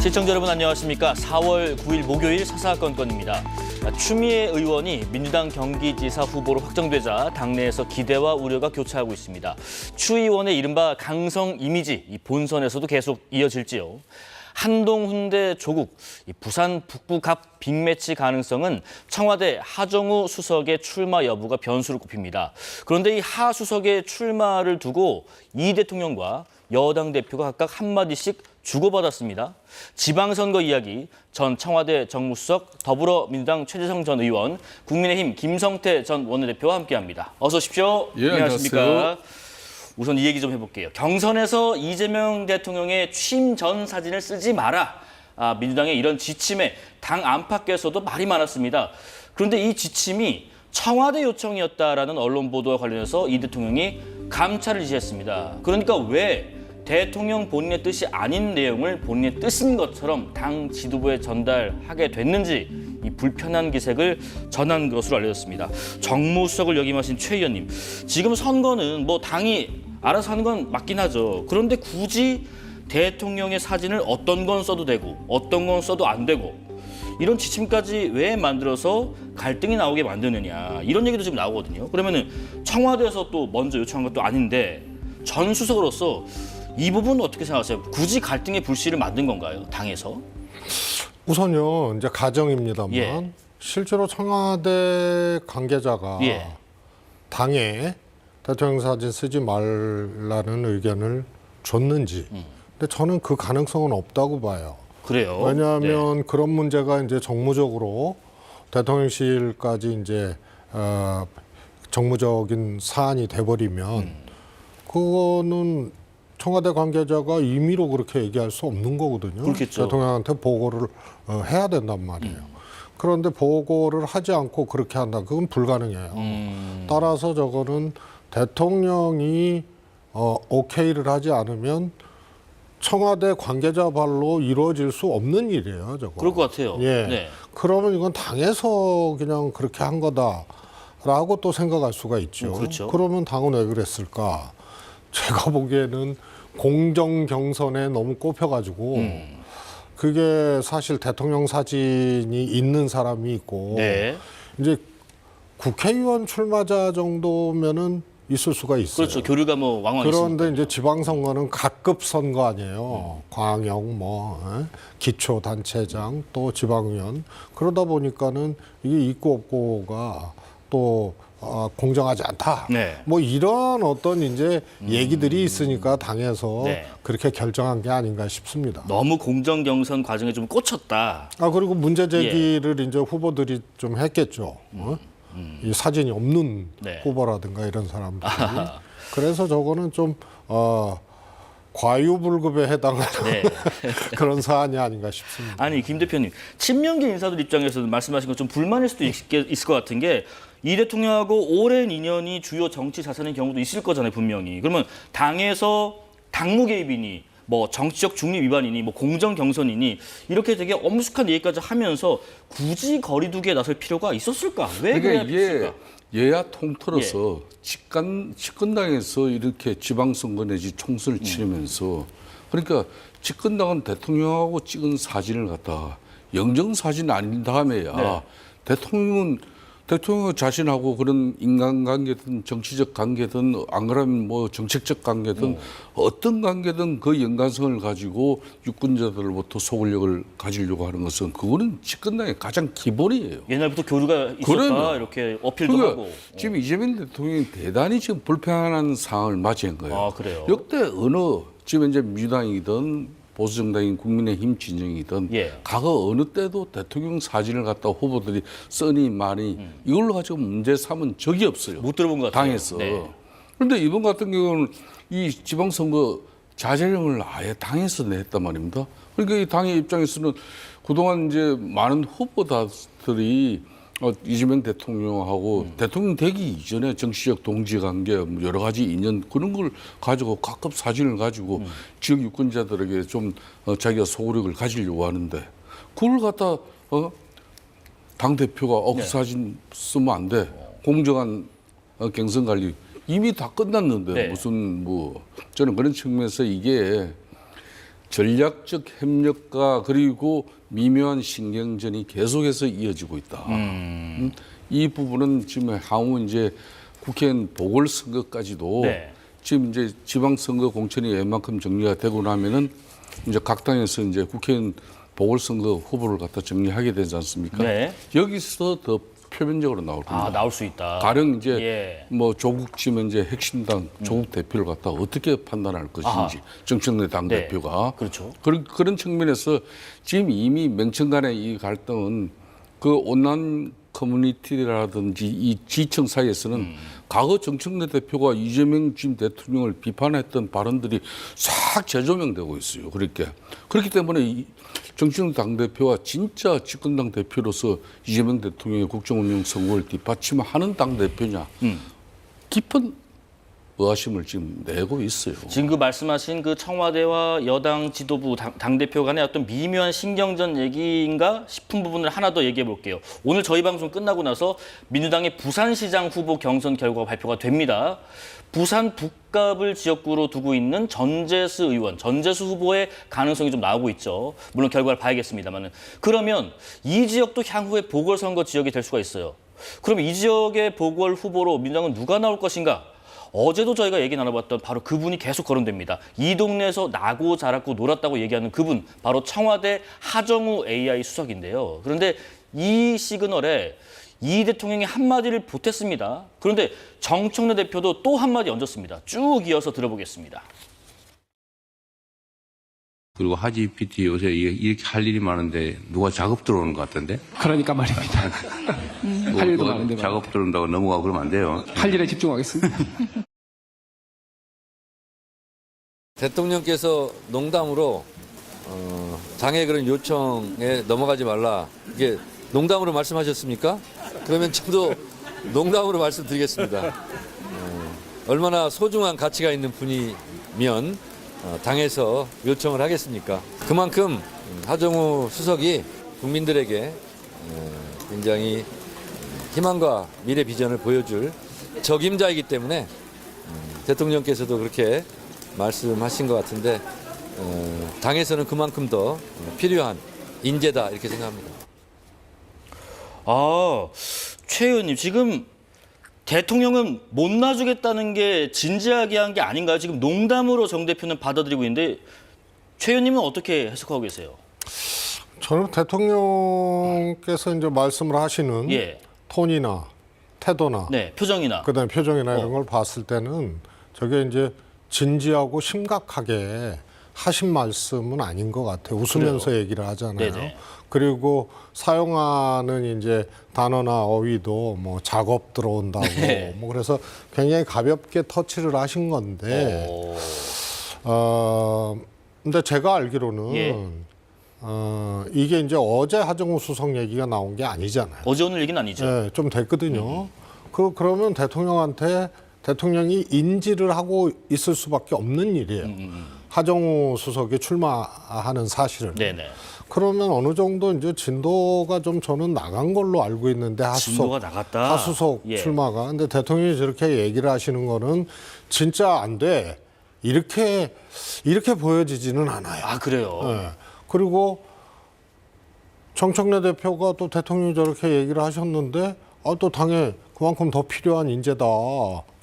시청자 여러분 안녕하십니까. 4월 9일 목요일 사사건건입니다. 추미애 의원이 민주당 경기지사 후보로 확정되자 당내에서 기대와 우려가 교차하고 있습니다. 추 의원의 이른바 강성 이미지, 이 본선에서도 계속 이어질지요. 한동훈 대 조국, 부산 북부갑 빅매치 가능성은 청와대 하정우 수석의 출마 여부가 변수로 꼽힙니다. 그런데 이 하 수석의 출마를 두고 이 대통령과 여당 대표가 각각 한마디씩 주고받았습니다. 지방선거 이야기, 전 청와대 정무수석, 더불어민주당 최재성 전 의원, 국민의힘 김성태 전 원내대표와 함께합니다. 어서 오십시오. 예, 안녕하십니까. 우선 이 얘기 좀 해볼게요. 경선에서 이재명 대통령의 취임 전 사진을 쓰지 마라. 민주당의 이런 지침에 당 안팎에서도 말이 많았습니다. 그런데 이 지침이 청와대 요청이었다라는 언론 보도와 관련해서 이 대통령이 감찰을 지시했습니다. 그러니까 왜 대통령 본인의 뜻이 아닌 내용을 본인의 뜻인 것처럼 당 지도부에 전달하게 됐는지 이 불편한 기색을 전한 것으로 알려졌습니다. 정무수석을 역임하신 최 의원님, 지금 선거는 뭐 당이 알아서 하는 건 맞긴 하죠. 그런데 굳이 대통령의 사진을 어떤 건 써도 되고 어떤 건 써도 안 되고 이런 지침까지 왜 만들어서 갈등이 나오게 만드느냐, 이런 얘기도 지금 나오거든요. 그러면은 청와대에서 또 먼저 요청한 것도 아닌데 전 수석으로서 이 부분은 어떻게 생각하세요? 굳이 갈등의 불씨를 만든 건가요, 당에서? 우선요, 이제 가정입니다만 예. 실제로 청와대 관계자가 예. 당에 대통령 사진 쓰지 말라는 의견을 줬는지, 근데 저는 그 가능성은 없다고 봐요. 그래요. 왜냐하면 네. 그런 문제가 이제 정무적으로 대통령실까지 이제 정무적인 사안이 돼버리면 그거는 청와대 관계자가 임의로 그렇게 얘기할 수 없는 거거든요. 그렇겠죠. 대통령한테 보고를 해야 된단 말이에요. 그런데 보고를 하지 않고 그렇게 한다, 그건 불가능해요. 따라서 저거는 대통령이 오케이를 하지 않으면 청와대 관계자 발로 이루어질 수 없는 일이에요, 저거. 그럴 것 같아요. 예. 네. 그러면 이건 당에서 그냥 그렇게 한 거다라고 또 생각할 수가 있죠. 그렇죠. 그러면 당은 왜 그랬을까? 제가 보기에는 공정 경선에 너무 꼽혀가지고 그게 사실 대통령 사진이 있는 사람이 있고 네. 이제 국회의원 출마자 정도면은 있을 수가 있어요. 그렇죠. 교류가 뭐 왕왕 있습니다. 그런데 이제 지방선거는 각급 선거 아니에요. 광역, 기초단체장, 또 지방의원. 그러다 보니까는 이게 있고 없고가 또 공정하지 않다. 네. 뭐 이런 어떤 이제 얘기들이 있으니까 당에서 네. 그렇게 결정한 게 아닌가 싶습니다. 너무 공정 경선 과정에 좀 꽂혔다. 그리고 문제 제기를 이제 후보들이 좀 했겠죠. 이 사진이 없는 네. 후보라든가 이런 사람들이. 그래서 저거는 좀 과유불급에 해당하는 네. 그런 사안이 아닌가 싶습니다. 아니, 김 대표님, 친명계 인사들 입장에서는 말씀하신 것 좀 불만일 수도 있을 것 같은 게 이 대통령하고 오랜 인연이 주요 정치 자산인 경우도 있을 거잖아요, 분명히. 그러면 당에서 당무 개입이니 뭐 정치적 중립 위반이니 뭐 공정 경선이니 이렇게 되게 엄숙한 얘기까지 하면서 굳이 거리두기에 나설 필요가 있었을까? 왜 그래야 그러니까 이게 됐을까? 여야 통틀어서 집권당에서 이렇게 지방선거 내지 총선을 치르면서 그러니까 집권당은 대통령하고 찍은 사진을 갖다가 영정사진 아닌 다음에야 네. 대통령 자신하고 그런 인간관계든 정치적 관계든 안 그러면 뭐 정책적 관계든 어떤 관계든 그 연관성을 가지고 유권자들로부터 소구력을 가지려고 하는 것은 그거는 집권당의 가장 기본이에요. 옛날부터 교류가 있었다, 그러면, 이렇게 어필도 그러니까 하고. 지금 이재명 대통령이 대단히 지금 불편한 상황을 맞이한 거예요. 그래요? 역대 지금 이제 민주당이든 보수정당인 국민의힘 진영이든 예. 과거 어느 때도 대통령 사진을 갖다 후보들이 써니 많이 이걸로 가지고 문제 삼은 적이 없어요. 못 들어본 것 같아요. 당에서. 네. 그런데 이번 같은 경우는 이 지방선거 자제령을 아예 당에서 냈단 말입니다. 그러니까 이 당의 입장에서는 그동안 이제 많은 후보들이 이재명 대통령하고 대통령 되기 이전에 정치적 동지관계 여러 가지 인연 그런 걸 가지고 각급 사진을 가지고 지역 유권자들에게 좀 자기가 소구력을 가지려고 하는데 그걸 갖다 당 대표가 그 사진 쓰면 안 돼. 공정한 경선 관리 이미 다 끝났는데 네. 무슨 뭐 저는 그런 측면에서 이게 전략적 협력과 그리고 미묘한 신경전이 계속해서 이어지고 있다. 이 부분은 지금 향후 이제 국회의원 보궐선거까지도 네. 지금 이제 지방선거 공천이 웬만큼 정리가 되고 나면은 이제 각 당에서 이제 국회의원 보궐선거 후보를 갖다 정리하게 되지 않습니까? 네. 여기서 더 표면적으로 나올 겁니다. 아, 나올 수 있다. 가령 이제 예. 뭐 조국지면 이제 핵심당 조국 대표를 갖다 어떻게 판단할 것인지 정청래 당 네. 대표가 그렇죠. 그런 측면에서 지금 이미 명청 간의 이 갈등은 그 온라인 커뮤니티라든지 이 지청 사이에서는 과거 정청래 대표가 이재명 지금 대통령을 비판했던 발언들이 싹 재조명되고 있어요. 그렇기 때문에 이 정청래 당대표와 진짜 집권당 대표로서 이재명 대통령의 국정운영 성공을 뒷받침하는 당대표냐 깊은 의아심을 지금 내고 있어요. 지금 그 말씀하신 그 청와대와 여당 지도부 당대표 간의 어떤 미묘한 신경전 얘기인가 싶은 부분을 하나 더 얘기해 볼게요. 오늘 저희 방송 끝나고 나서 민주당의 부산시장 후보 경선 결과가 발표가 됩니다. 부산 북갑을 지역구로 두고 있는 전재수 의원, 전재수 후보의 가능성이 좀 나오고 있죠. 물론 결과를 봐야겠습니다만은. 그러면 이 지역도 향후에 보궐선거 지역이 될 수가 있어요. 그럼 이 지역의 보궐 후보로 민주당은 누가 나올 것인가? 어제도 저희가 얘기 나눠봤던 바로 그분이 계속 거론됩니다. 이 동네에서 나고 자랐고 놀았다고 얘기하는 그분, 바로 청와대 하정우 AI 수석인데요. 그런데 이 시그널에 이 대통령이 한마디를 보탰습니다. 그런데 정청래 대표도 또 한마디 얹었습니다. 쭉 이어서 들어보겠습니다. 그리고 하지 PT 요새 이렇게 할 일이 많은데 누가 작업 들어오는 것 같던데? 그러니까 말입니다. 할 일도 많은데 작업 들어온다고 넘어가고 그러면 안 돼요. 할 일에 집중하겠습니다. 대통령께서 농담으로 당의 그런 요청에 넘어가지 말라. 이게 농담으로 말씀하셨습니까? 그러면 저도 농담으로 말씀드리겠습니다. 얼마나 소중한 가치가 있는 분이면 당에서 요청을 하겠습니까? 그만큼 하정우 수석이 국민들에게 굉장히 희망과 미래 비전을 보여줄 적임자이기 때문에 대통령께서도 그렇게 말씀하신 것 같은데 당에서는 그만큼 더 필요한 인재다 이렇게 생각합니다. 아, 최 의원님 지금 대통령은 못 놔주겠다는 게 진지하게 한 게 아닌가요? 지금 농담으로 정 대표는 받아들이고 있는데 최 의원님은 어떻게 해석하고 계세요? 저는 대통령께서 이제 말씀을 하시는 예. 톤이나 태도나 네, 표정이나. 그다음에 표정이나 이런 걸 봤을 때는 저게 이제 진지하고 심각하게 하신 말씀은 아닌 것 같아요. 웃으면서 그래요? 얘기를 하잖아요. 네네. 그리고 사용하는 이제 단어나 어휘도 뭐 작업 들어온다고 네. 뭐 그래서 굉장히 가볍게 터치를 하신 건데 근데 제가 알기로는 예. 이게 이제 어제 하정우 수석 얘기가 나온 게 아니잖아요. 어제 오늘 얘기는 아니죠. 네, 좀 됐거든요. 그러면 대통령이 인지를 하고 있을 수밖에 없는 일이에요. 하정우 수석이 출마하는 사실을. 네네. 그러면 어느 정도 이제 진도가 좀 저는 나간 걸로 알고 있는데 진도가 나갔다. 하수석 예. 출마가. 근데 대통령이 저렇게 얘기를 하시는 거는 진짜 안 돼. 이렇게 보여지지는 않아요. 아, 그래요? 네. 그리고 정청래 대표가 또 대통령이 저렇게 얘기를 하셨는데 또 당에 그만큼 더 필요한 인재다.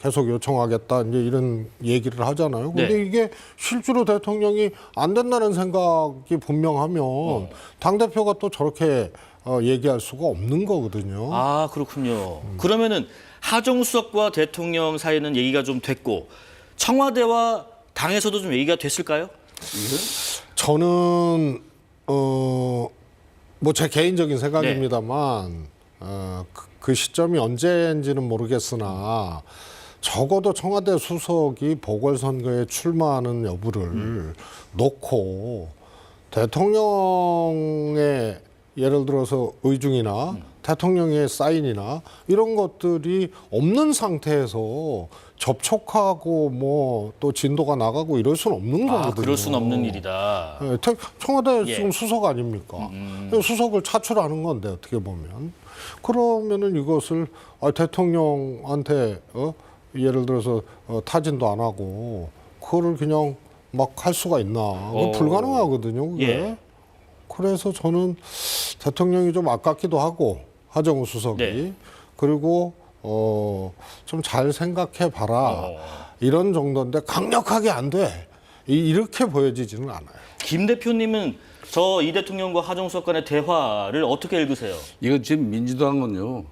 계속 요청하겠다. 이제 이런 얘기를 하잖아요. 근데 네. 이게 실제로 대통령이 안 된다는 생각이 분명하면 당대표가 또 저렇게 얘기할 수가 없는 거거든요. 아, 그렇군요. 그러면은 하정우 수석과 대통령 사이는 얘기가 좀 됐고 청와대와 당에서도 좀 얘기가 됐을까요? 저는 뭐 제 개인적인 생각입니다만 그 시점이 언제인지는 모르겠으나 적어도 청와대 수석이 보궐선거에 출마하는 여부를 놓고 대통령의 예를 들어서 의중이나 대통령의 사인이나 이런 것들이 없는 상태에서 접촉하고 뭐 또 진도가 나가고 이럴 수는 없는 거거든요. 아, 그럴 수는 없는 일이다. 네, 청와대 예. 지금 수석 아닙니까? 수석을 차출하는 건데 어떻게 보면 그러면은 이것을 대통령한테 예를 들어서 타진도 안 하고 그거를 그냥 막 할 수가 있나? 그거 불가능하거든요. 그게. 예. 그래서 저는 대통령이 좀 아깝기도 하고 하정우 수석이 네. 그리고 좀 잘 생각해 봐라. 이런 정도인데 강력하게 안 돼. 이렇게 보여지지는 않아요. 김 대표님은 저 이 대통령과 하정우 수석 간의 대화를 어떻게 읽으세요? 이거 지금 민주당은요,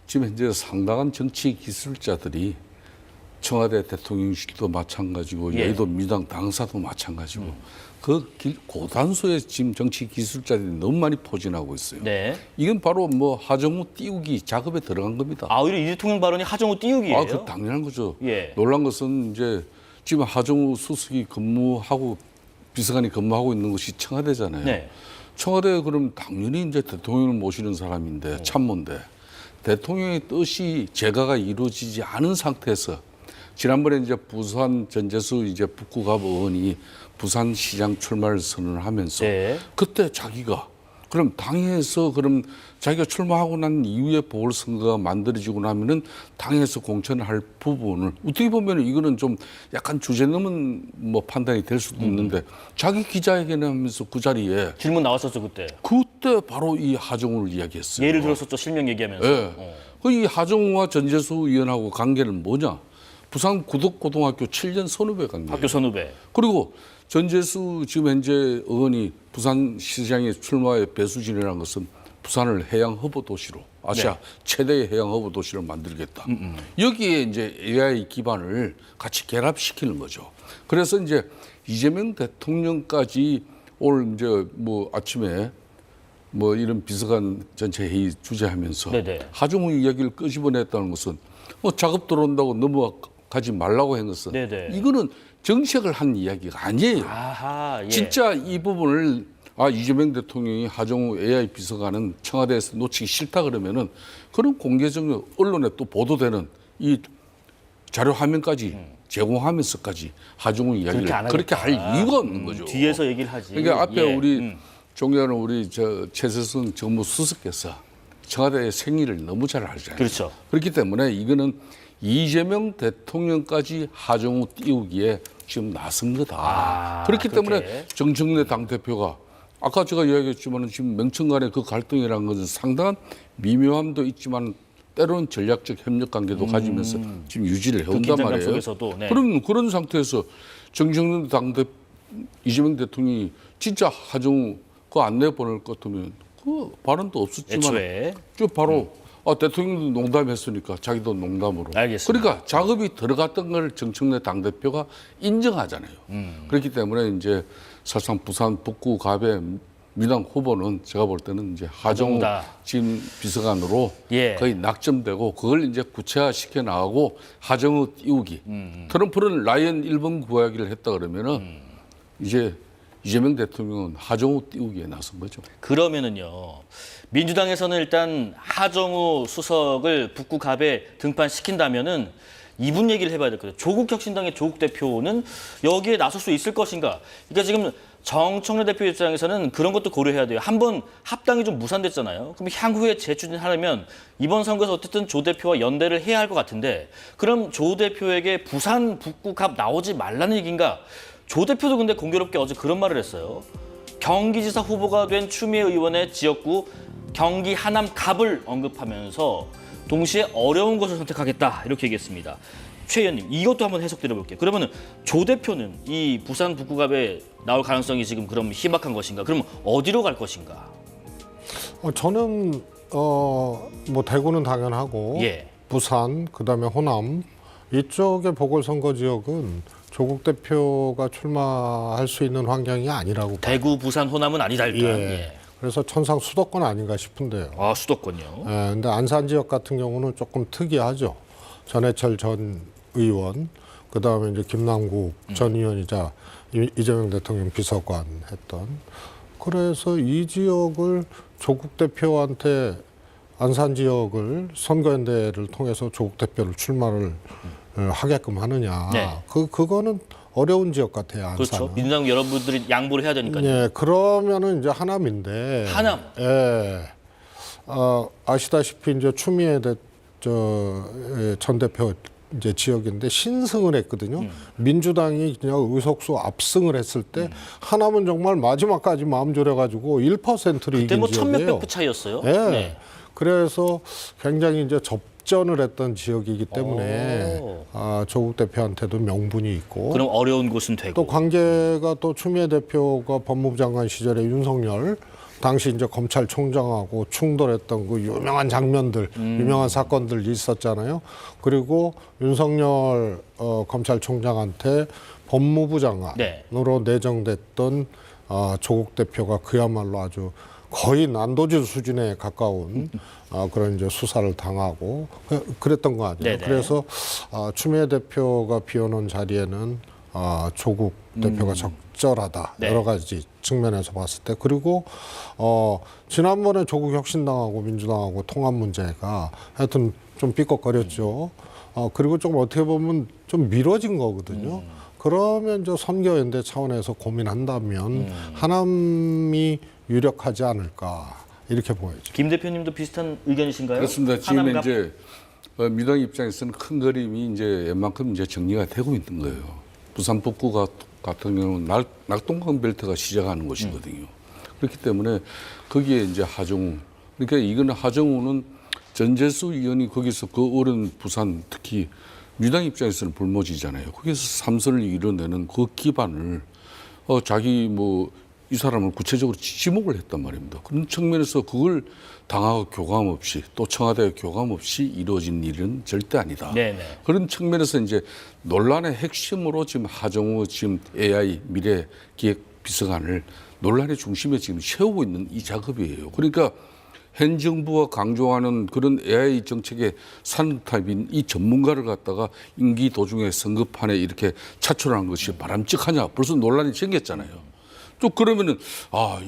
지금 현재 상당한 정치 기술자들이 청와대 대통령실도 마찬가지고 예. 여의도 민주당 당사도 마찬가지고 그 고단수의 지금 정치 기술자들이 너무 많이 포진하고 있어요. 네. 이건 바로 뭐 하정우 띄우기 작업에 들어간 겁니다. 아, 오히려 이 대통령 발언이 하정우 띄우기예요? 그 당연한 거죠. 예. 놀란 것은 이제 지금 하정우 수석이 근무하고 비서관이 근무하고 있는 것이 청와대잖아요. 네. 청와대 그럼 당연히 이제 대통령을 모시는 사람인데 참모인데 대통령의 뜻이 제가가 이루어지지 않은 상태에서 지난번에 이제 부산 전재수 이제 북구갑 의원이 부산시장 출마를 선언을 하면서 네. 그때 자기가 그럼 당에서 그럼 자기가 출마하고 난 이후에 보궐선거가 만들어지고 나면은 당에서 공천을 할 부분을 어떻게 보면 이거는 좀 약간 주제 넘은 뭐 판단이 될 수도 있는데 자기 기자회견을 하면서 그 자리에 질문 나왔었죠, 그때. 그때 바로 이 하정우를 이야기했어요. 예를 들었었죠, 실명 얘기하면서. 예. 이 하정우와 전재수 의원하고 관계는 뭐냐? 부산 구덕고등학교 7년 선후배 관계. 학교 선후배. 그리고 전재수 지금 현재 의원이 부산시장에 출마해 배수진이라는 것은 부산을 해양 허브 도시로 아시아 최대의 해양 허브 도시로 만들겠다. 여기에 이제 AI 기반을 같이 결합시키는 거죠. 그래서 이제 이재명 대통령까지 오늘 이제 뭐 아침에 뭐 이런 비서관 전체 회의 주재하면서 네네. 하정우 이야기를 끄집어냈다는 것은 뭐 작업 들어온다고 넘어가지 말라고 한 것은 네네. 이거는 정책을 한 이야기가 아니에요. 아하, 예. 진짜 이 부분을 이재명 대통령이 하정우 AI 비서관은 청와대에서 놓치기 싫다 그러면은 그런 공개적 언론에 또 보도되는 이 자료 화면까지 제공하면서까지 하정우 이야기를 그렇게 할 이유가 없는 거죠. 뒤에서 얘기를 하지. 그러니까 앞에 예. 우리 존경하는 우리 최세성 정무수석께서 청와대의 생리를 너무 잘 알잖아요. 그렇죠. 그렇기 때문에 이거는 이재명 대통령까지 하정우 띄우기에 지금 나선 거다. 그렇기 그렇게. 때문에 정청래 당대표가 아까 제가 이야기했지만 지금 명청간의 그 갈등이라는 것은 상당한 미묘함도 있지만 때로는 전략적 협력 관계도 가지면서 지금 유지를 해온단 긴장감 말이에요. 속에서도, 네. 그럼 그런 상태에서 정청래 이재명 대통령이 진짜 하정우 그 안내 보낼 것 같으면 그 발언도 없었지만 애초에. 저 바로 대통령도 농담했으니까 자기도 농담으로. 알겠습니다. 그러니까 작업이 들어갔던 걸 정청래 당대표가 인정하잖아요. 그렇기 때문에 이제 사실상 부산 북구 갑의 민당 후보는 제가 볼 때는 이제 하정우 하정우다. 지금 비서관으로 예. 거의 낙점되고 그걸 이제 구체화시켜 나가고 하정우 띄우기. 트럼프는 라이언 1번 구하기를 했다 그러면은 이제 이재명 대통령은 하정우 띄우기에 나선 거죠. 그러면은요, 민주당에서는 일단 하정우 수석을 북구갑에 등판시킨다면은 이분 얘기를 해봐야 될 거예요. 조국혁신당의 조국 대표는 여기에 나설 수 있을 것인가? 그러니까 지금 정청래 대표 입장에서는 그런 것도 고려해야 돼요. 한번 합당이 좀 무산됐잖아요. 그럼 향후에 재추진하려면 이번 선거에서 어쨌든 조 대표와 연대를 해야 할 것 같은데 그럼 조 대표에게 부산 북구갑 나오지 말라는 얘기인가? 조 대표도 근데 공교롭게 어제 그런 말을 했어요. 경기지사 후보가 된 추미애 의원의 지역구 경기 하남 갑을 언급하면서 동시에 어려운 것을 선택하겠다 이렇게 얘기했습니다. 최 의원님 이것도 한번 해석 드려볼게요. 그러면 조 대표는 이 부산 북구갑에 나올 가능성이 지금 그럼 희박한 것인가? 그럼 어디로 갈 것인가? 저는 뭐 대구는 당연하고 예. 부산 그다음에 호남 이쪽의 보궐선거 지역은 조국 대표가 출마할 수 있는 환경이 아니라고 봐요. 대구, 부산, 호남은 아니다 일단. 예. 그래서 천상 수도권 아닌가 싶은데요. 아 수도권요. 예, 근데 안산 지역 같은 경우는 조금 특이하죠. 전해철 전 의원, 그 다음에 이제 김남국 전 의원이자 이재명 대통령 비서관 했던. 그래서 이 지역을 조국 대표한테 안산 지역을 선거연대를 통해서 조국 대표를 출마를 하게끔 하느냐. 네. 그거는 어려운 지역 같아요. 안산은. 그렇죠. 민주당 여러분들이 양보를 해야 되니까요. 예, 그러면은 이제 하남인데. 하남. 예. 아시다시피 이제 추미애 전 대표 이제 지역인데 신승을 했거든요. 민주당이 그냥 의석수 압승을 했을 때 하나는 정말 마지막까지 마음 졸여가지고 1%를 그때 이긴 뭐 지역이에요. 천몇백 표 차이였어요. 예. 네. 그래서 굉장히 이제 접전을 했던 지역이기 때문에 오. 조국 대표한테도 명분이 있고 그럼 어려운 곳은 되고. 또 관계가 또 추미애 대표가 법무부 장관 시절에 윤석열 당시 이제 검찰총장하고 충돌했던 그 유명한 장면들, 유명한 사건들 있었잖아요. 그리고 윤석열 검찰총장한테 법무부 장관으로 내정됐던 조국 대표가 그야말로 아주 거의 난도질 수준에 가까운 그런 이제 수사를 당하고 그랬던 거 아니에요. 네네. 그래서 추미애 대표가 비워놓은 자리에는 조국 대표가 적절하다. 네. 여러 가지 측면에서 봤을 때. 그리고 지난번에 조국 혁신당하고 민주당하고 통합 문제가 하여튼 좀 삐걱거렸죠. 그리고 좀 어떻게 보면 좀 미뤄진 거거든요. 그러면 저 선거연대 차원에서 고민한다면 하남이 유력하지 않을까 이렇게 보여죠. 김 대표님도 비슷한 의견이신가요? 그렇습니다. 지금 하남갑? 이제 민주당 입장에서는 큰 그림이 이제 웬만큼 이제 정리가 되고 있는 거예요. 부산 북구 같은 경우는 낙동강 벨트가 시작하는 곳이거든요. 그렇기 때문에 거기에 이제 하정우, 그러니까 이거는 하정우는 전재수 의원이 거기서 그 오랜 부산 특히 민주당 입장에서는 불모지잖아요. 거기서 3선을 이뤄내는 그 기반을 자기 뭐 이 사람을 구체적으로 지목을 했단 말입니다. 그런 측면에서 그걸 당하고 교감 없이 또 청와대 교감 없이 이루어진 일은 절대 아니다. 네네. 그런 측면에서 이제 논란의 핵심으로 지금 하정우 지금 AI 미래 기획 비서관을 논란의 중심에 지금 세우고 있는 이 작업이에요. 그러니까 현 정부가 강조하는 그런 AI 정책의 산타입인 이 전문가를 갖다가 임기 도중에 선거판에 이렇게 차출하는 것이 바람직하냐. 벌써 논란이 생겼잖아요. 또 그러면은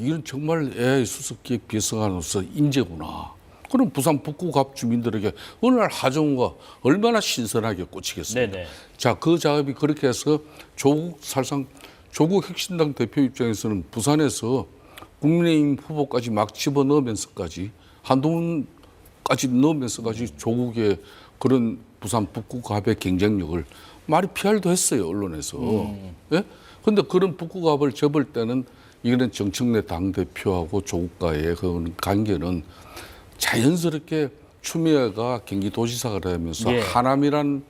이건 정말 AI 수석기획 비서관으로서 인재구나. 그럼 부산 북구갑 주민들에게 어느 날 하정우가 얼마나 신선하게 꽂히겠습니까? 네네. 자, 그 작업이 그렇게 해서 조국 혁신당 대표 입장에서는 부산에서 국민의힘 후보까지 막 집어넣으면서까지 한동훈까지 넣으면서까지 조국의 그런 부산 북구갑의 경쟁력을 말이 PR도 했어요, 언론에서. 예? 근데 그런 북구갑을 접을 때는 이거는 정청래 당대표하고 조국과의 그 관계는 자연스럽게 추미애가 경기도지사가 되면서 예. 하남이란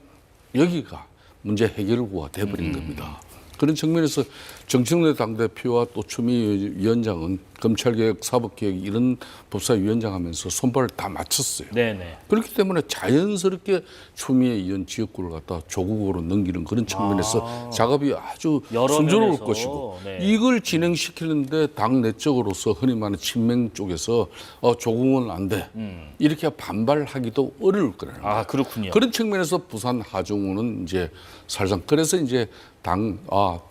여기가 문제 해결구가 돼버린 겁니다. 그런 측면에서 정청래 당대표와 또 추미애 위원장은 검찰개혁, 사법개혁 이런 법사위원장 하면서 손발을 다 맞췄어요. 네네. 그렇기 때문에 자연스럽게 추미애 의원 지역구를 갖다 조국으로 넘기는 그런 측면에서 작업이 아주 여러 순조로울 면에서, 것이고 네. 이걸 진행시키는데 당 내적으로서 흔히 말하는 친명 쪽에서 조국은 안 돼. 이렇게 반발하기도 어려울 거라는 거예요. 그렇군요. 그런 측면에서 부산 하정우는 이제 사실상 그래서 이제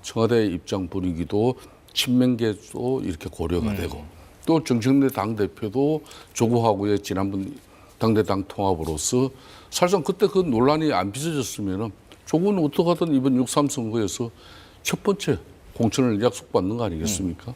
청와대 입장 분위기도 친명계도 이렇게 고려가 되고 또 정청래 당대표도 조국하고의 지난번 당대당 통합으로서 사실상 그때 그 논란이 안 빚어졌으면 조국은 어떻게 하든 이번 6.3 선거에서 첫 번째 공천을 약속받는 거 아니겠습니까?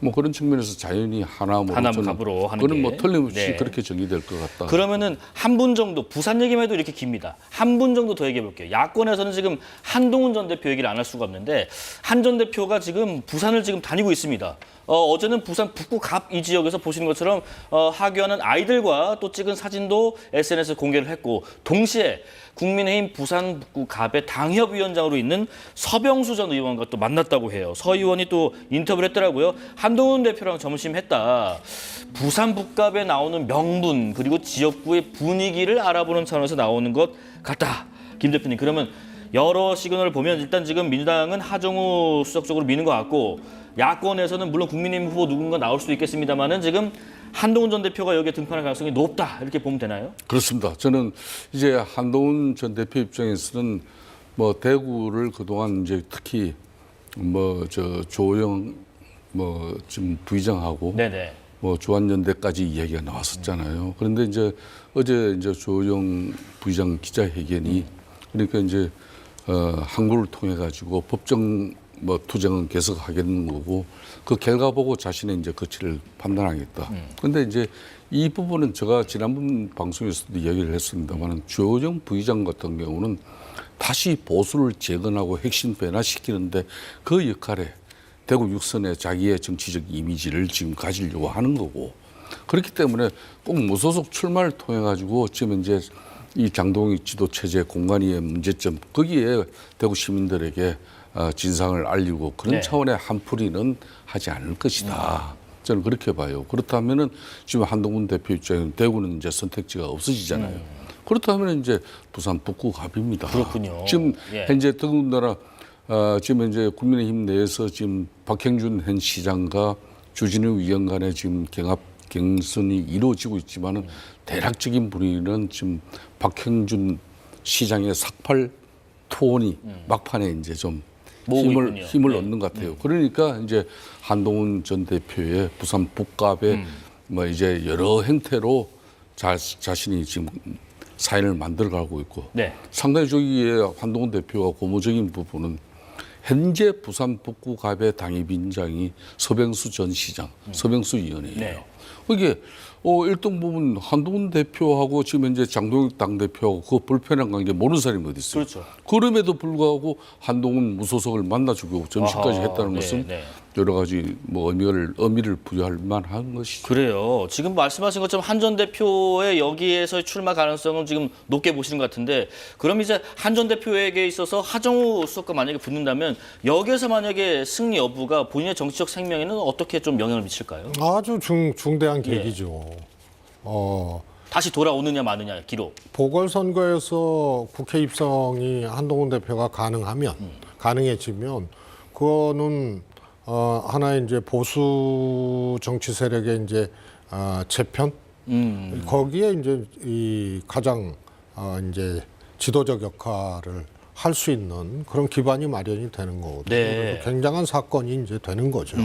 뭐 그런 측면에서 자연히 하남갑으로 하는 그는 게. 뭐 틀림없이 네. 그렇게 정리될 것 같다. 그러면은 한 분 정도 부산 얘기만 해도 이렇게 깁니다. 한 분 정도 더 얘기해 볼게요. 야권에서는 지금 한동훈 전 대표 얘기를 안 할 수가 없는데 한 전 대표가 지금 부산을 지금 다니고 있습니다. 어제는 부산 북구갑 이 지역에서 보시는 것처럼 하교하는 아이들과 또 찍은 사진도 SNS에 공개를 했고 동시에 국민의힘 부산 북구갑의 당협위원장으로 있는 서병수 전 의원과 또 만났다고 해요. 서 의원이 또 인터뷰를 했더라고요. 한동훈 대표랑 점심했다. 부산 북갑에 나오는 명분 그리고 지역구의 분위기를 알아보는 차원에서 나오는 것 같다. 김 대표님 그러면 여러 시그널을 보면 일단 지금 민주당은 하정우 수석 쪽으로 미는 것 같고 야권에서는 물론 국민의힘 후보 누군가 나올 수도 있겠습니다만은 지금 한동훈 전 대표가 여기에 등판할 가능성이 높다 이렇게 보면 되나요? 그렇습니다. 저는 이제 한동훈 전 대표 입장에서는 뭐 대구를 그동안 이제 특히 조영 지금 부의장하고 네네. 주한연대까지 이야기가 나왔었잖아요. 그런데 이제 어제 이제 조영 부의장 기자회견이 그러니까 이제 항구를 통해 가지고 법정 뭐 투쟁은 계속하겠는 거고 그 결과 보고 자신의 이제 거취를 판단하겠다. 근데 이제 이 부분은 제가 지난번 방송에서도 얘기를 했습니다만 주호영 부의장 같은 경우는 다시 보수를 재건하고 핵심 변화시키는데 그 역할에 대구 육선에 자기의 정치적 이미지를 지금 가지려고 하는 거고 그렇기 때문에 꼭 무소속 출마를 통해 가지고 지금 이제 이 장동익 지도 체제 공간위의 문제점 거기에 대구 시민들에게 진상을 알리고 그런 네. 차원의 한풀이는 하지 않을 것이다. 저는 그렇게 봐요. 그렇다면은 지금 한동훈 대표 입장에는 대구는 이제 선택지가 없어지잖아요. 그렇다면 이제 부산 북구 갑입니다. 그렇군요. 지금 예. 현재 더군다나 지금 이제 국민의힘 내에서 지금 박형준 현 시장과 주진우 위원 간의 지금 경선이 이루어지고 있지만은 대략적인 분위기는 지금 박형준 시장의 삭발 투혼이 막판에 이제 좀 모으고 있군요. 힘을 네. 얻는 것 같아요. 그러니까 이제 한동훈 전 대표의 부산 북갑에 뭐 이제 여러 행태로 자신이 지금 사인을 만들어가고 있고 네. 상당히 저기에 한동훈 대표가 고무적인 부분은 현재 부산 북구갑의 당협위원장이 서병수 전 시장, 서병수 위원이에요. 네. 이게 일등 부분 한동훈 대표하고 지금 현재 장동익 당대표하고 그 불편한 관계 모르는 사람이 어디 있어요. 그렇죠. 그럼에도 불구하고 한동훈 무소속을 만나주고 점심까지 아하, 했다는 네, 것은 네. 여러 가지 뭐 의미를 부여할 만한 것이죠. 그래요. 지금 말씀하신 것처럼 한 전 대표의 여기에서의 출마 가능성은 지금 높게 보시는 것 같은데 그럼 이제 한 전 대표에게 있어서 하정우 수석과 만약에 붙는다면 여기에서 만약에 승리 여부가 본인의 정치적 생명에는 어떻게 좀 영향을 미칠까요? 아주 중대한 계기죠. 다시 돌아오느냐 마느냐 기록. 보궐선거에서 국회 입성이 한동훈 대표가 가능해지면 그거는 하나의 이제 보수 정치 세력의 이제 재편 거기에 이제 이 가장 이제 지도적 역할을 할 수 있는 그런 기반이 마련이 되는 거거든요. 네. 그래서 굉장한 사건이 이제 되는 거죠.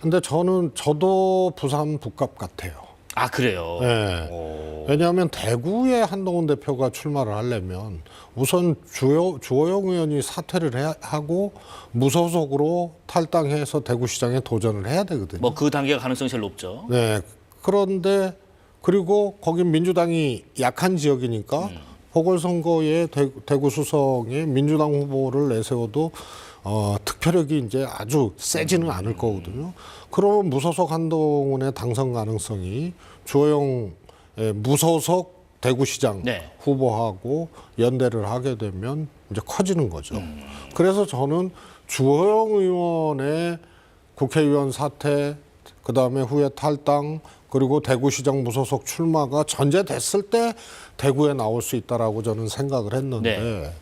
근데 저도 부산 북갑 같아요. 아 그래요. 네. 왜냐하면 대구에 한동훈 대표가 출마를 하려면 우선 주호영 의원이 사퇴를 하고 무소속으로 탈당해서 대구시장에 도전을 해야 되거든요. 뭐 그 단계가 가능성이 제일 높죠. 네. 그런데 그리고 거긴 민주당이 약한 지역이니까 보궐선거에 대구 수성에 민주당 후보를 내세워도 득표력이 이제 아주 세지는 않을 거거든요. 그러면 무소속 한동훈의 당선 가능성이 주호영 무소속 대구시장 네. 후보하고 연대를 하게 되면 이제 커지는 거죠. 그래서 저는 주호영 의원의 국회의원 사퇴, 그 다음에 후에 탈당, 그리고 대구시장 무소속 출마가 전제됐을 때 대구에 나올 수 있다라고 저는 생각을 했는데 네.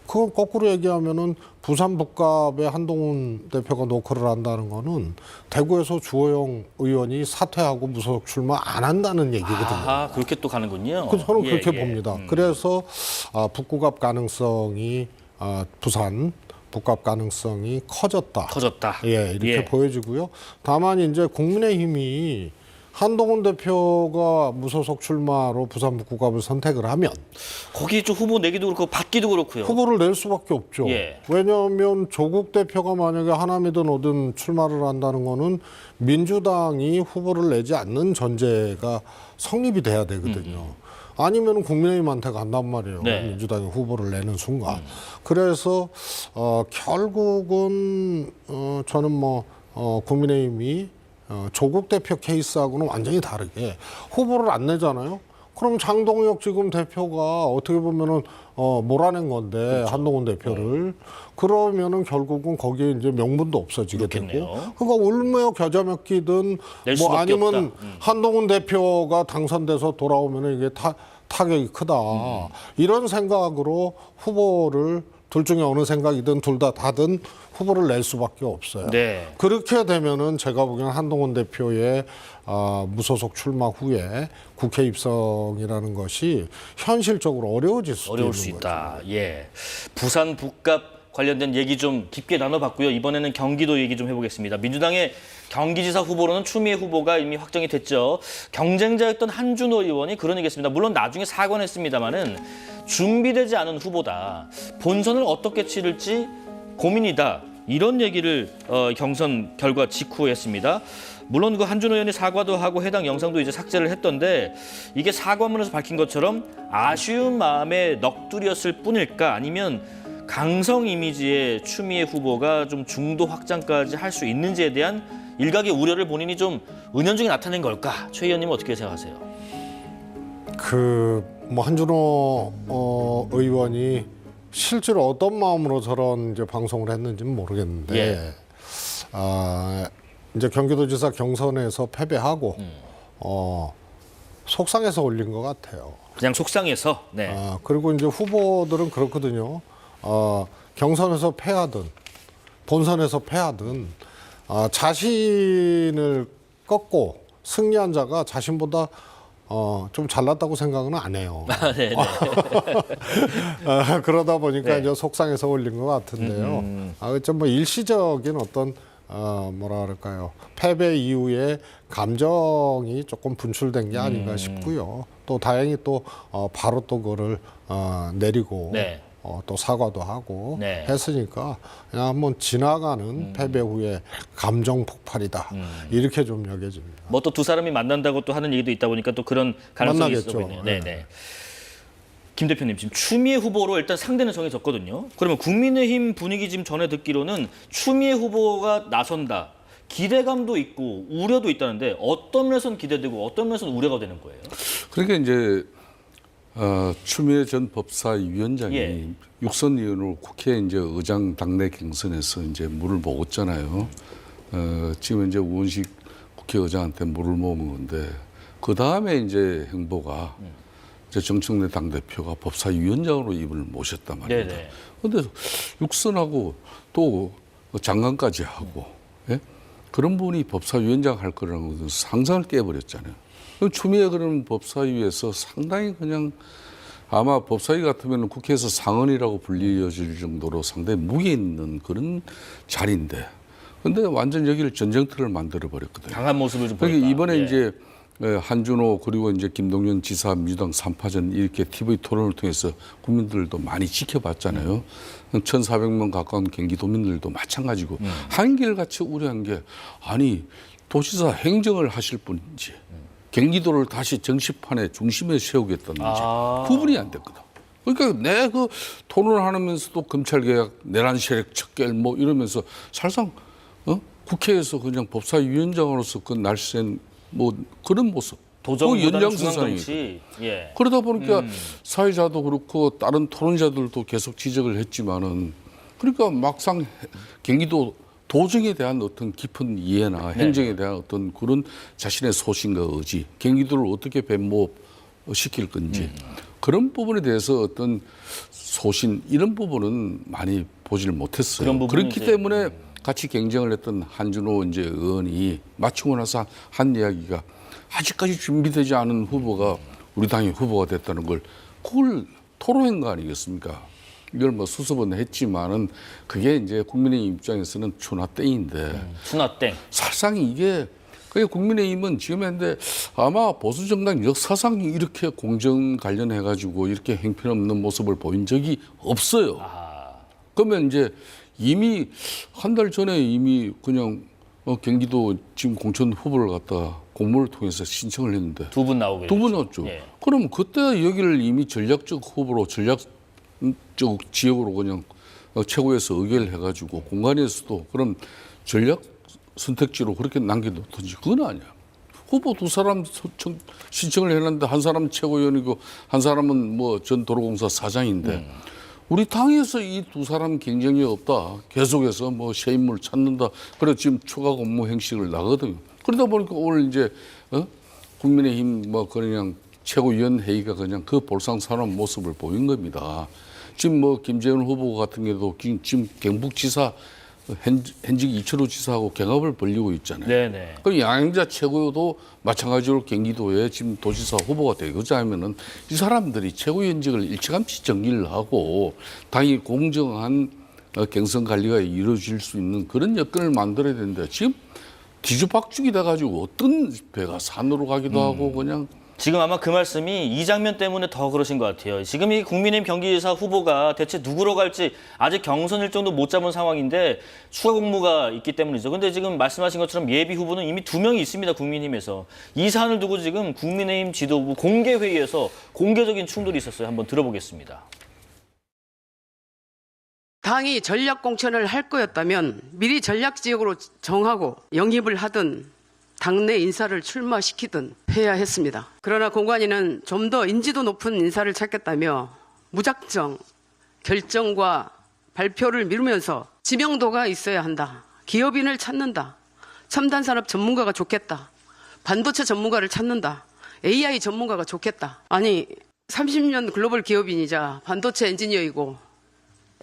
그건 거꾸로 얘기하면은 부산 북갑에 한동훈 대표가 노크를 한다는 거는 대구에서 주호영 의원이 사퇴하고 무소속 출마 안 한다는 얘기거든요. 아 그렇게 또 가는군요. 저는 예, 그렇게 예. 봅니다. 그래서 북구갑 가능성이 부산 북갑 가능성이 커졌다. 커졌다. 예, 이렇게 예. 보여지고요. 다만 이제 국민의힘이 한동훈 대표가 무소속 출마로 부산 북구갑을 선택을 하면 거기 좀 후보 내기도 그렇고 받기도 그렇고요. 후보를 낼 수밖에 없죠. 예. 왜냐하면 조국 대표가 만약에 하남이든 어든 출마를 한다는 거는 민주당이 후보를 내지 않는 전제가 성립이 돼야 되거든요. 아니면 국민의힘한테 간단 말이에요. 네. 민주당이 후보를 내는 순간. 그래서 결국은 저는 국민의힘이 조국 대표 케이스하고는 완전히 다르게 후보를 안 내잖아요. 그럼 장동혁 지금 대표가 어떻게 보면은 몰아낸 건데 그렇죠. 한동훈 대표를 그러면은 결국은 거기에 이제 명분도 없어지게 그렇겠네요. 되고 그러니까 울며 겨자 먹기든 낼 뭐 수밖에 아니면 없다. 한동훈 대표가 당선돼서 돌아오면은 이게 타격이 크다 이런 생각으로 후보를 둘 중에 어느 생각이든 둘 다 다든 후보를 낼 수밖에 없어요. 네. 그렇게 되면은 제가 보기에는 한동훈 대표의 무소속 출마 후에 국회 입성이라는 것이 현실적으로 어려워질 수도 어려울 있는 수 거죠. 있다. 예. 부산 북갑 관련된 얘기 좀 깊게 나눠봤고요. 이번에는 경기도 얘기 좀 해보겠습니다. 민주당의 경기지사 후보로는 추미애 후보가 이미 확정이 됐죠. 경쟁자였던 한준호 의원이 그런 얘기했습니다. 물론 나중에 사과는 했습니다마는 준비되지 않은 후보다. 본선을 어떻게 치를지 고민이다. 이런 얘기를 경선 결과 직후에 했습니다. 물론 그 한준호 의원이 사과도 하고 해당 영상도 이제 삭제를 했던데 이게 사과문에서 밝힌 것처럼 아쉬운 마음에 넋두리였을 뿐일까 아니면 강성 이미지의 추미애 후보가 좀 중도 확장까지 할 수 있는지에 대한 일각의 우려를 본인이 좀 은연중에 나타낸 걸까? 최 의원님은 어떻게 생각하세요? 뭐 한준호 의원이 실제로 어떤 마음으로 저런 이제 방송을 했는지는 모르겠는데 예. 이제 경기도지사 경선에서 패배하고 속상해서 올린 것 같아요. 그냥 속상해서. 네. 그리고 이제 후보들은 그렇거든요. 경선에서 패하든 본선에서 패하든 자신을 꺾고 승리한 자가 자신보다 좀 잘났다고 생각은 안 해요. 네네. 그러다 보니까 네. 이제 속상해서 올린 것 같은데요. 좀 뭐 일시적인 어떤 뭐라 그럴까요? 패배 이후에 감정이 조금 분출된 게 아닌가 싶고요. 또 다행히 또 바로 또 그거를 내리고 네. 또 사과도 하고 네. 했으니까 그냥 한번 지나가는 패배 후에 감정 폭발이다 이렇게 좀 여겨집니다. 뭐 또 두 사람이 만난다고 또 하는 얘기도 있다 보니까 또 그런 가능성이 있어 만나겠죠. 보이네요. 네네. 김 대표님 지금 추미애 후보로 일단 상대는 정해졌거든요. 그러면 국민의힘 분위기 지금 전에 듣기로는 추미애 후보가 나선다. 기대감도 있고 우려도 있다는데 어떤 면에서는 기대되고 어떤 면에서는 우려가 되는 거예요? 그러니까 이제 추미애 전 법사위원장이 예. 육선 의원으로 국회 이제 의장 당내 경선에서 이제 물을 먹었잖아요. 지금 이제 우원식 국회의장한테 물을 먹은 건데 그 다음에 이제 행보가 이제 정청래 당대표가 법사위원장으로 이분을 모셨단 말입니다. 네네. 그런데 육선하고 또 장관까지 하고 예? 그런 분이 법사위원장 할 거라는 것은 상상을 깨버렸잖아요. 그럼 추미애 그런 법사위에서 상당히 그냥 아마 법사위 같으면 국회에서 상언이라고 불리어질 정도로 상당히 무게 있는 그런 자리인데 근데 완전 여기를 전쟁터를 만들어 버렸거든요. 강한 모습을 좀 그러니까 보였다. 이번에 예. 이제 한준호 그리고 이제 김동연 지사 민주당 3파전 이렇게 TV 토론을 통해서 국민들도 많이 지켜봤잖아요. 1,400명 가까운 경기도민들도 마찬가지고 한결같이 우려한 게 아니 도지사 행정을 하실 분인지 경기도를 다시 정치판의 중심에 세우겠다는지 구분이 안 됐거든. 그러니까 내 그 토론하면서도 검찰개혁, 내란 세력 척결 뭐 이러면서 사실상 국회에서 그냥 법사위원장으로서 그 날쌘 뭐 그런 모습. 도정보다는 연장선상이거든. 중앙정치. 예. 그러다 보니까 사회자도 그렇고 다른 토론자들도 계속 지적을 했지만은 그러니까 막상 경기도 도정에 대한 어떤 깊은 이해나 행정에 대한 어떤 그런 자신의 소신과 의지, 경기도를 어떻게 변모시킬 건지 그런 부분에 대해서 어떤 소신 이런 부분은 많이 보지를 못했어요. 그런 부분은 그렇기 이제, 때문에 같이 경쟁을 했던 한준호 이제 의원이 마치고 나서 한 이야기가 아직까지 준비되지 않은 후보가 우리 당의 후보가 됐다는 걸 그걸 토로한 거 아니겠습니까? 이걸 뭐 수습은 했지만은 그게 이제 국민의힘 입장에서는 추나땡인데 순화땡. 사실상 이게 그게 국민의힘은 지금 했는데 아마 보수 정당 역사상 이렇게 공정 관련해 가지고 이렇게 행편없는 모습을 보인 적이 없어요. 그러면 이제 이미 한 달 전에 이미 그냥 경기도 지금 공천 후보를 갖다 공모를 통해서 신청을 했는데 두 분 나오게 두 분 됐죠. 왔죠. 예. 그럼 그때 여기를 이미 전략적 후보로 전략적 지역으로 그냥 최고에서 의결을 해가지고 공간에서도 그럼 전략 선택지로 그렇게 남겨놓든지 그건 아니야. 후보 두 사람 신청을 해놨는데 한 사람은 최고위원이고 한 사람은 뭐 전 도로공사 사장인데 우리 당에서 이 두 사람 경쟁이 없다. 계속해서 뭐 새 인물 찾는다. 그래 지금 추가 공모 행식을 나거든요. 그러다 보니까 오늘 이제 국민의힘 뭐 그냥 최고위원 회의가 그냥 그 볼상사나운 모습을 보인 겁니다. 지금 뭐 김재현 후보 같은 경우도 지금 경북지사 현직 이철우 지사하고 경합을 벌이고 있잖아요. 네네. 그럼 양행자 최고도 마찬가지로 경기도에 지금 도지사 후보가 되고자 하면은 이 사람들이 최고위원직을 일찌감치 정리를 하고 당이 공정한 경선 관리가 이루어질 수 있는 그런 여건을 만들어야 되는데 지금 뒤죽박죽이 돼가지고 어떤 배가 산으로 가기도 하고 그냥 지금 아마 그 말씀이 이 장면 때문에 더 그러신 것 같아요. 지금 이 국민의힘 경기지사 후보가 대체 누구로 갈지 아직 경선 일정도 못 잡은 상황인데 추가 공모가 있기 때문이죠. 근데 지금 말씀하신 것처럼 예비 후보는 이미 2명이 있습니다. 국민의힘에서. 이 사안을 두고 지금 국민의힘 지도부 공개회의에서 공개적인 충돌이 있었어요. 한번 들어보겠습니다. 당이 전략 공천을 할 거였다면 미리 전략 지역으로 정하고 영입을 하든 당내 인사를 출마시키든 해야 했습니다. 그러나 공관위는 좀 더 인지도 높은 인사를 찾겠다며 무작정 결정과 발표를 미루면서 지명도가 있어야 한다. 기업인을 찾는다. 첨단산업 전문가가 좋겠다. 반도체 전문가를 찾는다. AI 전문가가 좋겠다. 아니 30년 글로벌 기업인이자 반도체 엔지니어이고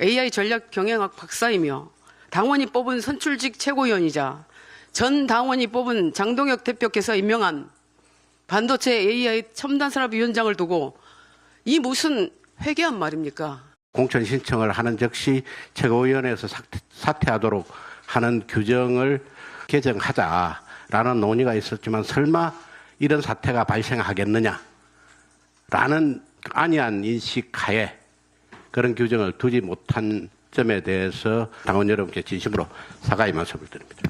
AI 전략 경영학 박사이며 당원이 뽑은 선출직 최고위원이자 전 당원이 뽑은 장동혁 대표께서 임명한 반도체 AI 첨단산업위원장을 두고 이 무슨 회개한 말입니까? 공천 신청을 하는 즉시 최고위원회에서 사퇴하도록 하는 규정을 개정하자라는 논의가 있었지만 설마 이런 사태가 발생하겠느냐라는 안이한 인식하에 그런 규정을 두지 못한 점에 대해서 당원 여러분께 진심으로 사과의 말씀을 드립니다.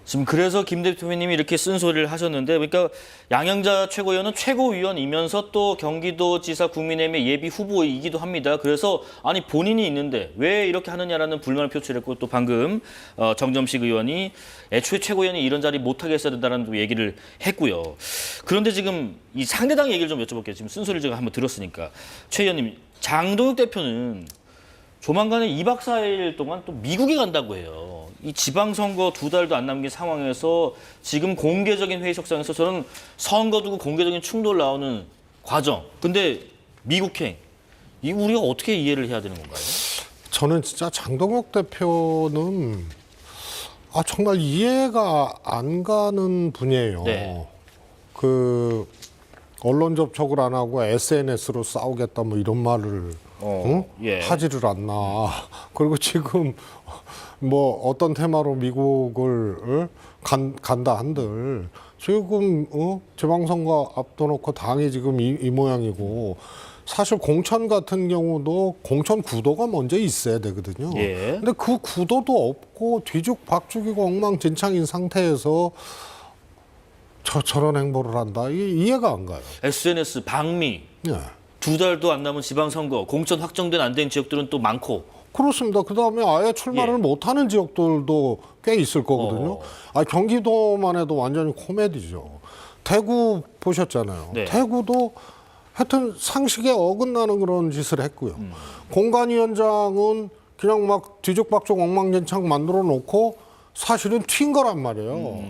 지금 그래서 김 대표님이 이렇게 쓴소리를 하셨는데, 그러니까 양영자 최고위원은 최고위원이면서 또 경기도지사 국민의힘의 예비 후보이기도 합니다. 그래서 아니 본인이 있는데 왜 이렇게 하느냐라는 불만을 표출했고, 또 방금 정점식 의원이 애초에 최고위원이 이런 자리 못하게 했어야 된다는 얘기를 했고요. 그런데 지금 이 상대당 얘기를 좀 여쭤볼게요. 지금 쓴소리를 제가 한번 들었으니까. 최 의원님, 장동혁 대표는 조만간에 2박 4일 동안 또 미국에 간다고 해요. 이 지방선거 2달도 안 남긴 상황에서 지금 공개적인 회의석상에서 저는 선거 두고 공개적인 충돌 나오는 과정. 근데 미국행, 이 우리가 어떻게 이해를 해야 되는 건가요? 저는 진짜 장동혁 대표는 정말 이해가 안 가는 분이에요. 네. 그 언론 접촉을 안 하고 SNS로 싸우겠다 뭐 이런 말을 예. 하지를 않나. 그리고 지금 뭐 어떤 테마로 미국을 간다 한들 지금 지방선거 앞둬놓고 당이 지금 이 모양이고, 사실 공천 같은 경우도 공천 구도가 먼저 있어야 되거든요. 예. 근데 그 구도도 없고 뒤죽박죽이고 엉망진창인 상태에서 저런 행보를 한다. 이해가 안 가요. SNS, 방미, 예. 2달도 안 남은 지방선거, 공천 확정된 안 된 지역들은 또 많고. 그렇습니다. 그다음에 아예 출마를 예. 못하는 지역들도 꽤 있을 거거든요. 경기도만 해도 완전히 코미디죠. 대구 보셨잖아요. 네. 대구도 하여튼 상식에 어긋나는 그런 짓을 했고요. 공관위원장은 그냥 막 뒤죽박죽 엉망진창 만들어 놓고 사실은 튄 거란 말이에요.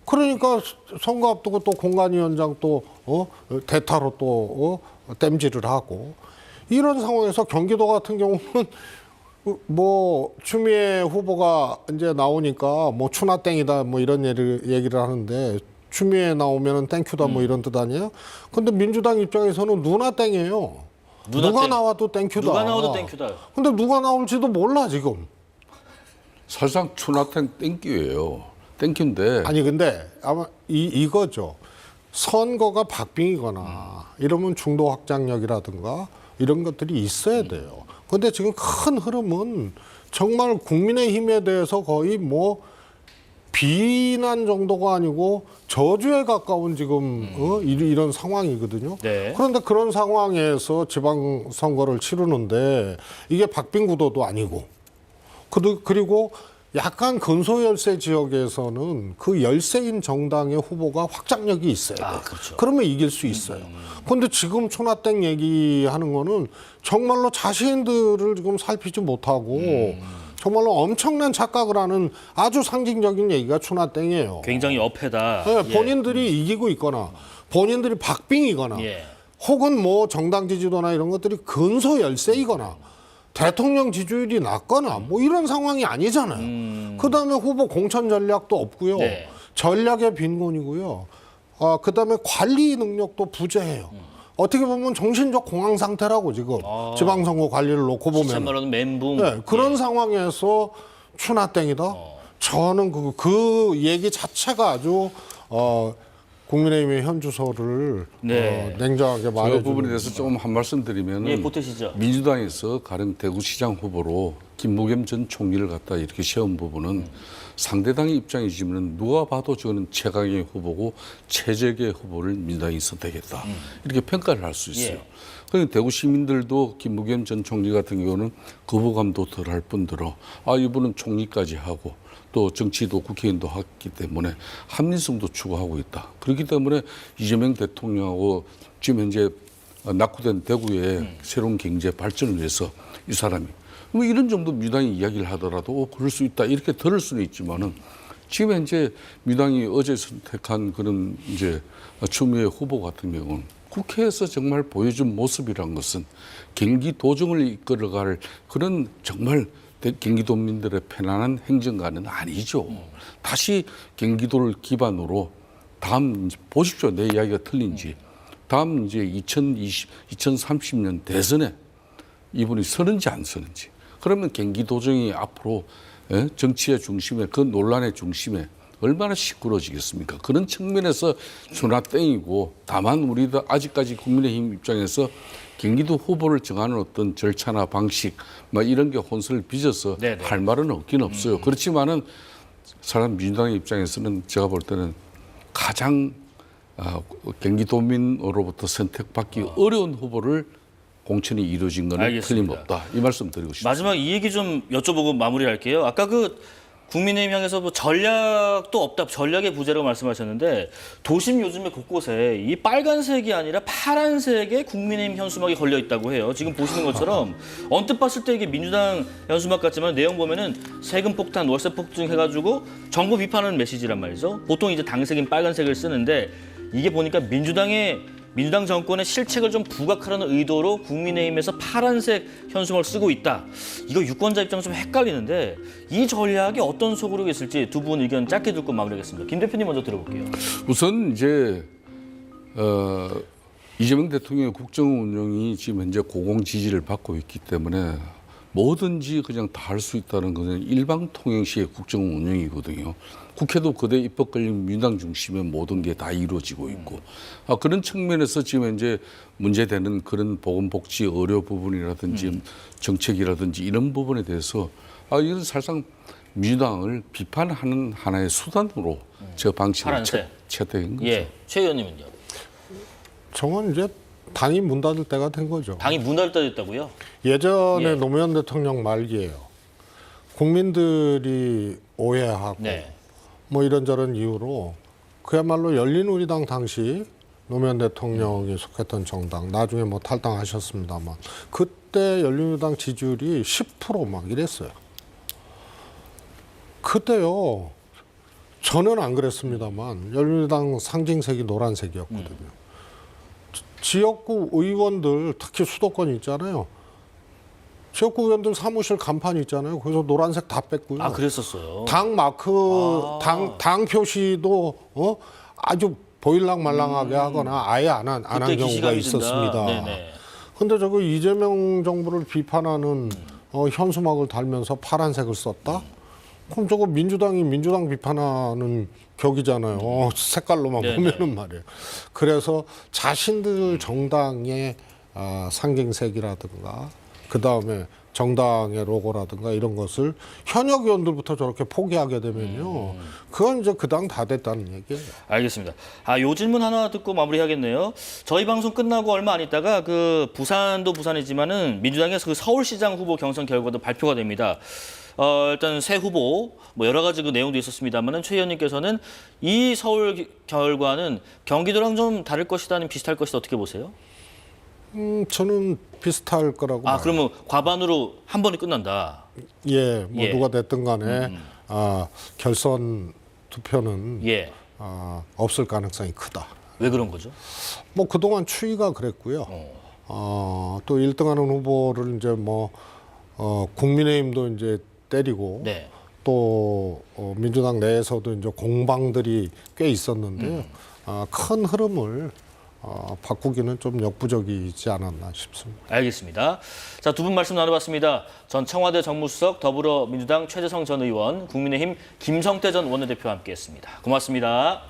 그러니까 선거 앞두고 또 공관위원장 또 대타로 또 땜질을 하고, 이런 상황에서 경기도 같은 경우는 뭐 추미애 후보가 이제 나오니까 뭐 추나땡이다 뭐 이런 얘기를 하는데, 추미애 나오면은 땡큐다 뭐 이런 뜻 아니에요? 근데 민주당 입장에서는 누나땡이에요. 누가 땡. 나와도 땡큐다. 누가 나와도 땡큐다. 근데 누가 나올지도 몰라 지금. 사실상 추나탱 땡큐예요. 땡큐인데 아니 근데 아마 이거죠. 선거가 박빙이거나 이러면 중도 확장력이라든가 이런 것들이 있어야 돼요. 근데 지금 큰 흐름은 정말 국민의힘에 대해서 거의 뭐 비난 정도가 아니고 저주에 가까운 지금 이런 상황이거든요. 네. 그런데 그런 상황에서 지방선거를 치르는데 이게 박빙 구도도 아니고, 그리고 약간 근소열세 지역에서는 그 열세인 정당의 후보가 확장력이 있어야 돼요. 그렇죠. 그러면 이길 수 있어요. 그런데 지금 초나땡 얘기하는 거는 정말로 자신들을 지금 살피지 못하고 정말로 엄청난 착각을 하는 아주 상징적인 얘기가 초나땡이에요. 굉장히 어폐다. 네, 본인들이 이기고 있거나 본인들이 박빙이거나 예. 혹은 뭐 정당 지지도나 이런 것들이 근소열세이거나 대통령 지지율이 낮거나 뭐 이런 상황이 아니잖아요. 그다음에 후보 공천 전략도 없고요. 네. 전략의 빈곤이고요. 그다음에 관리 능력도 부재해요. 어떻게 보면 정신적 공황 상태라고 지금 지방선거 관리를 놓고 보면. 참말로는 멘붕. 네, 그런 예. 상황에서 추나땡이다. 저는 그 얘기 자체가 아주 국민의힘의 현 주소를 네. 냉정하게 그 말해주는 부분에 대해서 조금 한 말씀 드리면 예, 보태시죠. 민주당에서 가령 대구시장 후보로 김무겸 전 총리를 갖다 이렇게 세운 부분은 상대당의 입장이지만 누가 봐도 저는 최강의 후보고 최적의 후보를 민주당이 선택했다. 이렇게 평가를 할 수 있어요. 예. 그러니까 대구 시민들도 김무겸 전 총리 같은 경우는 거부감도 덜할 뿐더러 이분은 총리까지 하고 또 정치도 국회의원도 했기 때문에 합리성도 추구하고 있다. 그렇기 때문에 이재명 대통령하고 지금 현재 낙후된 대구의 새로운 경제 발전을 위해서 이 사람이 뭐 이런 정도 민주당이 이야기를 하더라도 그럴 수 있다 이렇게 들을 수는 있지만은 지금 현재 민주당이 어제 선택한 그런 이제 추미애 후보 같은 경우는 국회에서 정말 보여준 모습이란 것은 경기도정을 이끌어갈 그런 정말 경기도민들의 편안한 행정가는 아니죠. 다시 경기도를 기반으로 다음 보십시오. 내 이야기가 틀린지. 다음 이제 2030년 대선에 이분이 서는지 안 서는지. 그러면 경기도정이 앞으로 정치의 중심에 그 논란의 중심에 얼마나 시끄러워지겠습니까? 그런 측면에서 주나 땡이고 다만 우리도 아직까지 국민의힘 입장에서 경기도 후보를 정하는 어떤 절차나 방식 뭐 이런 게 혼선을 빚어서 네네. 할 말은 없긴 없어요. 그렇지만은 사람 민주당의 입장에서는 제가 볼 때는 가장 경기도민으로부터 선택받기 어려운 후보를 공천이 이루어진 것은 알겠습니다. 틀림없다. 이 말씀 드리고 싶습니다. 마지막 이 얘기 좀 여쭤보고 마무리할게요. 아까 그 국민의힘 향해서 뭐 전략도 없다, 전략의 부재라고 말씀하셨는데 도심 요즘에 곳곳에 이 빨간색이 아니라 파란색의 국민의힘 현수막이 걸려 있다고 해요. 지금 보시는 것처럼 언뜻 봤을 때 이게 민주당 현수막 같지만 내용 보면은 세금 폭탄, 월세 폭등 해가지고 정부 비판하는 메시지란 말이죠. 보통 이제 당색인 빨간색을 쓰는데 이게 보니까 민주당 정권의 실책을 좀 부각하려는 의도로 국민의힘에서 파란색 현수막을 쓰고 있다. 이거 유권자 입장에서 좀 헷갈리는데 이 전략이 어떤 속으로 있을지 두 분 의견 짧게 듣고 마무리하겠습니다. 김 대표님 먼저 들어볼게요. 우선 이제 이재명 대통령의 국정 운영이 지금 현재 고공 지지를 받고 있기 때문에 뭐든지 그냥 다 할 수 있다는 것은 일방통행식의 국정 운영이거든요. 국회도 그대 입법 권력 민주당 중심의 모든 게 다 이루어지고 있고 그런 측면에서 지금 현재 문제되는 그런 보건복지 의료 부분이라든지 정책이라든지 이런 부분에 대해서 이건 사실상 민주당을 비판하는 하나의 수단으로 저 방식을 채택한 거죠. 예, 최 의원님은요? 저건 이제 당이 문 닫을 때가 된 거죠. 당이 문 닫을 때 됐다고요? 예전에 예. 노무현 대통령 말기예요. 국민들이 오해하고 네. 뭐 이런저런 이유로 그야말로 열린우리당 당시 노무현 대통령이 속했던 정당 나중에 뭐 탈당하셨습니다만 그때 열린우리당 지지율이 10% 막 이랬어요. 그때요. 저는 안 그랬습니다만 열린우리당 상징색이 노란색이었거든요. 지역구 의원들 특히 수도권 있잖아요. 지역구 의원들 사무실 간판 있잖아요. 거기서 노란색 다 뺐고요. 아, 그랬었어요. 당 마크, 당 표시도 아주 보일랑말랑하게 하거나 아예 안 한 그때 경우가 기시감이 있었습니다. 든다. 네네. 근데 저거 이재명 정부를 비판하는 현수막을 달면서 파란색을 썼다? 그럼 저거 민주당이 민주당 비판하는 격이잖아요. 색깔로만 네네. 보면은 말이에요. 그래서 자신들 정당의 상징색이라든가 그 다음에 정당의 로고라든가 이런 것을 현역 의원들부터 저렇게 포기하게 되면요. 그건 이제 그 당 다 됐다는 얘기예요. 알겠습니다. 요 질문 하나 듣고 마무리하겠네요. 저희 방송 끝나고 얼마 안 있다가 그 부산도 부산이지만은 민주당에서 그 서울시장 후보 경선 결과도 발표가 됩니다. 일단 새 후보 뭐 여러 가지 그 내용도 있었습니다만은 최 의원님께서는 이 서울 결과는 경기도랑 좀 다를 것이다, 아니면 비슷할 것이다, 어떻게 보세요? 저는 비슷할 거라고 봐요. 그러면 과반으로 한 번에 끝난다. 예, 뭐 예. 누가 됐든 간에 결선 투표는 예. 없을 가능성이 크다. 왜 그런 거죠? 뭐 그동안 추이가 그랬고요. 또 1등하는 후보를 이제 뭐 국민의힘도 이제 때리고 네. 또 민주당 내에서도 이제 공방들이 꽤 있었는데요. 큰 흐름을 바꾸기는 좀 역부족이지 않았나 싶습니다. 알겠습니다. 자, 두 분 말씀 나눠봤습니다. 전 청와대 정무수석, 더불어민주당 최재성 전 의원, 국민의힘 김성태 전 원내대표와 함께했습니다. 고맙습니다.